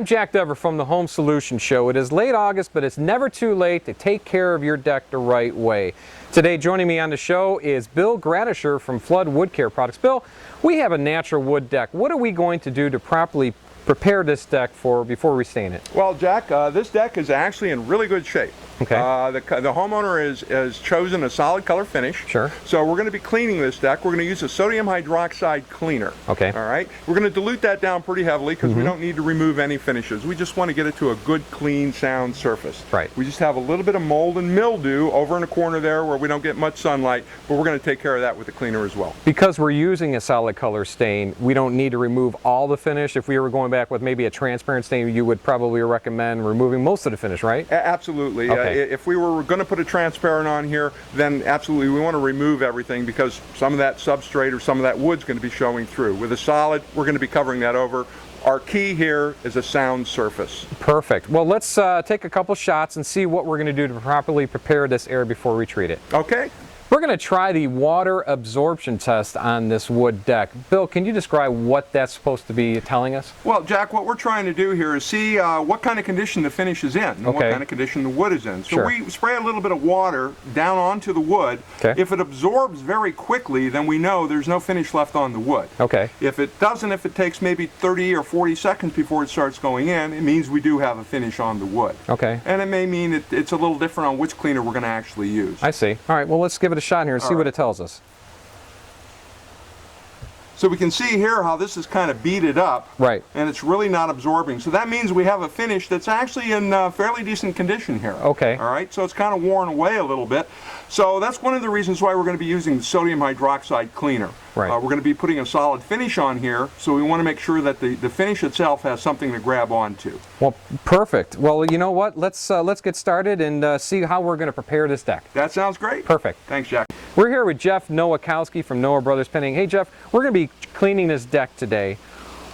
I'm Jack Dever from the Home Solution Show. It is late August, but it's never too late to take care of your deck the right way. Today, joining me on the show is Bill Gradisher from Flood Wood Care Products. Bill, we have a natural wood deck. What are we going to do to properly prepare this deck before we stain it? Well, Jack, this deck is actually in really good shape. Okay. The homeowner has chosen a solid color finish. Sure. So we're going to be cleaning this deck. We're going to use a sodium hydroxide cleaner. Okay. All right. We're going to dilute that down pretty heavily because we don't need to remove any finishes. We just want to get it to a good, clean, sound surface. Right. We just have a little bit of mold and mildew over in the corner there where we don't get much sunlight, but we're going to take care of that with the cleaner as well. Because we're using a solid color stain, we don't need to remove all the finish. If we were going back with maybe a transparent stain, you would probably recommend removing most of the finish, right? Absolutely. Okay. If we were going to put a transparent on here, then absolutely we want to remove everything because some of that substrate or some of that wood's going to be showing through. With a solid, we're going to be covering that over. Our key here is a sound surface. Perfect. Well, let's take a couple shots and see what we're going to do to properly prepare this area before we treat it. Okay. We're going to try the water absorption test on this wood deck. Bill, can you describe what that's supposed to be telling us? Well, Jack, what we're trying to do here is see what kind of condition the finish is in and what kind of condition the wood is in. So Sure. we spray a little bit of water down onto the wood. Okay. If it absorbs very quickly, then we know there's no finish left on the wood. Okay. If it doesn't, if it takes maybe 30 or 40 seconds before it starts going in, it means we do have a finish on the wood. Okay. And it may mean it's a little different on which cleaner we're going to actually use. I see. All right, well, let's give it a shot here and see what it tells us. So we can see here how this is kind of beaded up. Right. And it's really not absorbing. So that means we have a finish that's actually in fairly decent condition here. Okay. All right, so it's kind of worn away a little bit. So that's one of the reasons why we're going to be using the sodium hydroxide cleaner. Right. We're going to be putting a solid finish on here, so we want to make sure that the finish itself has something to grab onto. Well, perfect. Well, you know what? Let's get started and see how we're going to prepare this deck. That sounds great. Perfect. Thanks, Jack. We're here with Jeff Nowakowski from Noah Brothers Painting. Hey, Jeff, we're going to be cleaning this deck today.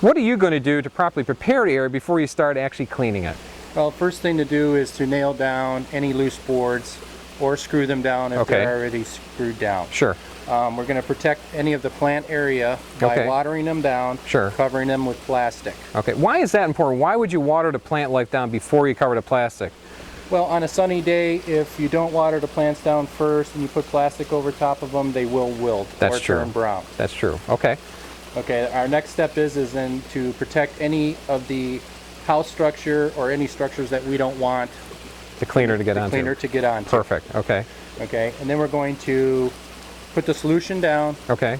What are you going to do to properly prepare the area before you start actually cleaning it? Well, first thing to do is to nail down any loose boards or screw them down if they're already screwed down. Sure. We're going to protect any of the plant area by watering them down, covering them with plastic. Okay. Why is that important? Why would you water the plant life down before you cover the plastic? Well, on a sunny day, if you don't water the plants down first and you put plastic over top of them, they will wilt or turn brown. That's true. Okay. Okay, our next step is then to protect any of the house structure or any structures that we don't want The cleaner to get onto. cleaner to get onto. Perfect. Okay. Okay, and then we're going to put the solution down, Okay.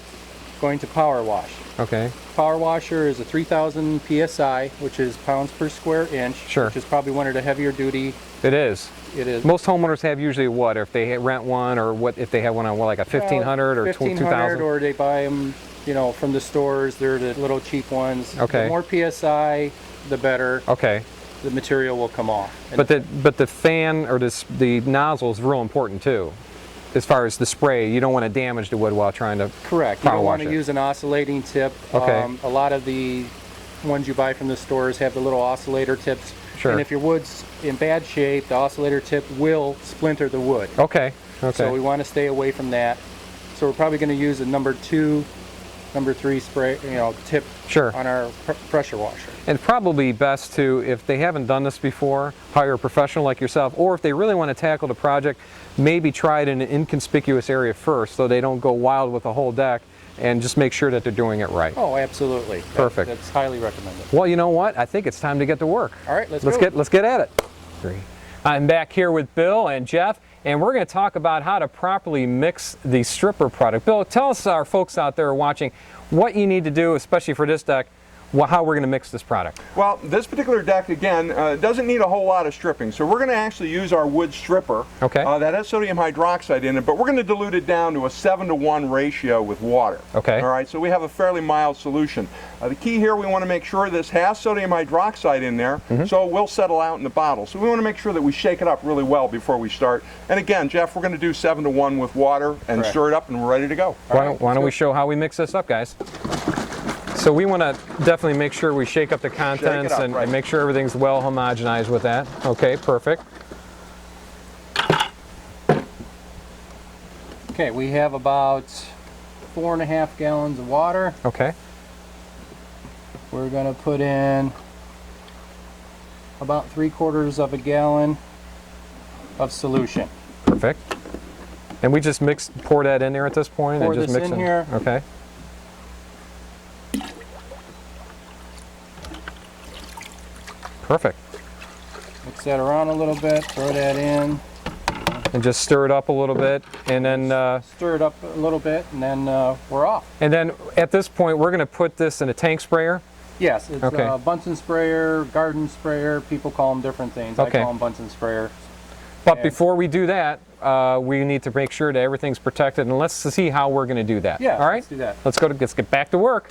going to power wash. Okay. Power washer is a 3,000 psi, which is pounds per square inch, Sure. which is probably one of the heavier duty. It is. It is. Most homeowners have usually what? If they rent one, or what if they have one on like a 1,500 or 2,000? Or they buy them, you know, from the stores. They're the little cheap ones. Okay. The more psi, the better. Okay. The material will come off. And But the fan or the nozzle is real important too. As far as the spray, you don't want to damage the wood while trying to correct. You power don't want wash to it. use an oscillating tip. Okay. A lot of the ones you buy from the stores have the little oscillator tips. Sure. And if your wood's in bad shape, the oscillator tip will splinter the wood. Okay. Okay. So we want to stay away from that. So we're probably going to use a number 2, number 3 spray, tip on our pressure washer. And probably best to, if they haven't done this before, hire a professional like yourself, or if they really want to tackle the project, maybe try it in an inconspicuous area first so they don't go wild with the whole deck, and just make sure that they're doing it right. Oh, absolutely. Perfect. That's highly recommended. Well, you know what? I think it's time to get to work. All right, let's get at it. I'm back here with Bill and Jeff, and we're going to talk about how to properly mix the stripper product. Bill, tell us, our folks out there watching, what you need to do, especially for this deck, how we're going to mix this product. Well, this particular deck, again, doesn't need a whole lot of stripping. So we're going to actually use our wood stripper. Okay. That has sodium hydroxide in it, but we're going to dilute it down to a 7-to-1 ratio with water. Okay. All right, so we have a fairly mild solution. The key here, we want to make sure this has sodium hydroxide in there, so it will settle out in the bottle. So we want to make sure that we shake it up really well before we start. And again, Jeff, we're going to do 7-to-1 with water and stir it up, and we're ready to go. Why don't we show how we mix this up, guys? So we want to definitely make sure we shake up the contents and make sure everything's well homogenized with that. Okay, perfect. Okay, we have about 4.5 gallons of water. Okay. We're going to put in about 3/4 of a gallon of solution. Perfect. And we just pour that in there at this point? Pour and just this mix in here. Okay. Perfect. Mix that around a little bit, throw that in. And just stir it up a little bit, and then stir it up a little bit, and then we're off. And then at this point, we're going to put this in a tank sprayer. Yes, it's okay. a Bunsen sprayer, garden sprayer. People call them different things. Okay. I call them Bunsen sprayer. But before we do that, we need to make sure that everything's protected, and let's see how we're going to do that. Yeah, all right. Let's do that. Let's get back to work.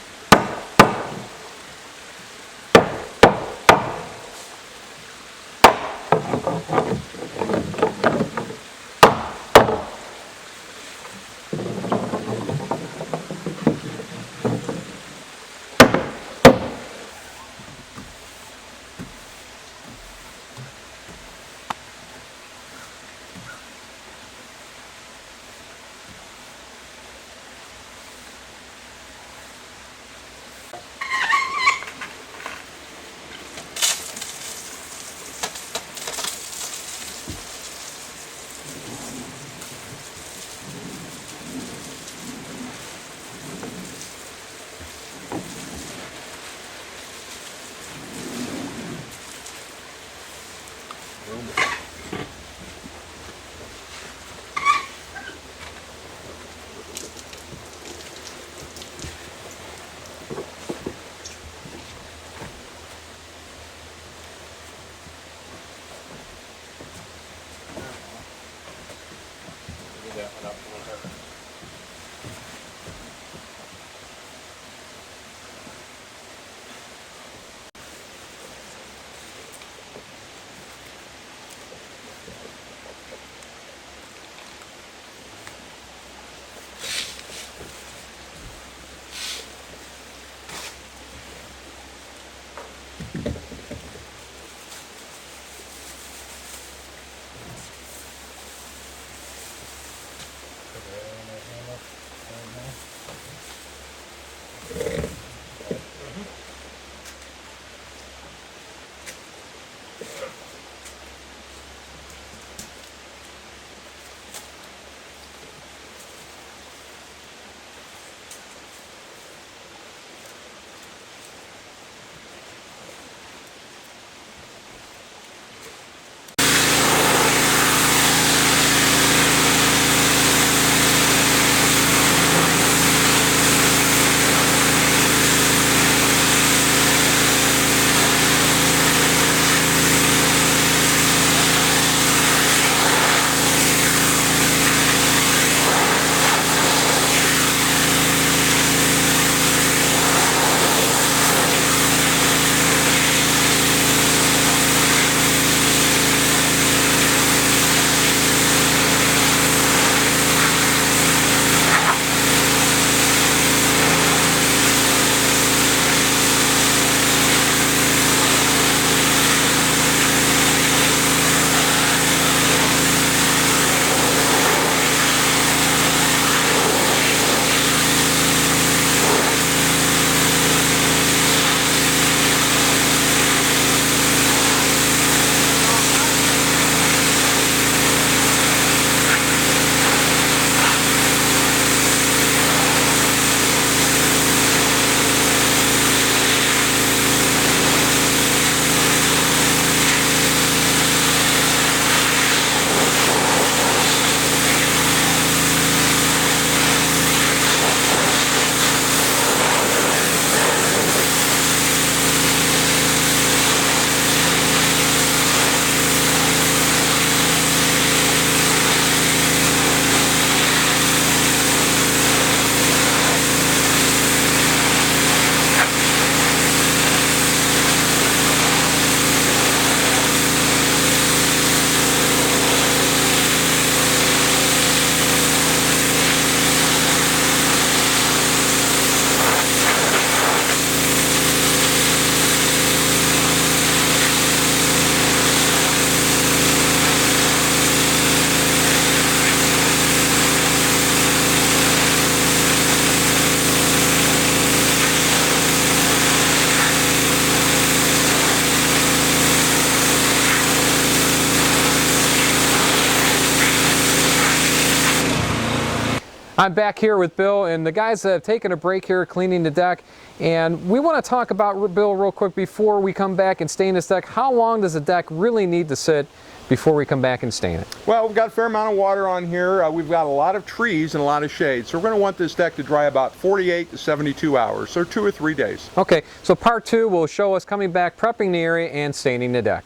I'm back here with Bill, and the guys have taken a break here cleaning the deck, and we want to talk about, Bill, real quick before we come back and stain this deck. How long does the deck really need to sit before we come back and stain it? Well, we've got a fair amount of water on here. We've got a lot of trees and a lot of shade, so we're going to want this deck to dry about 48 to 72 hours, so 2 or 3 days. Okay, so part 2 will show us coming back, prepping the area, and staining the deck.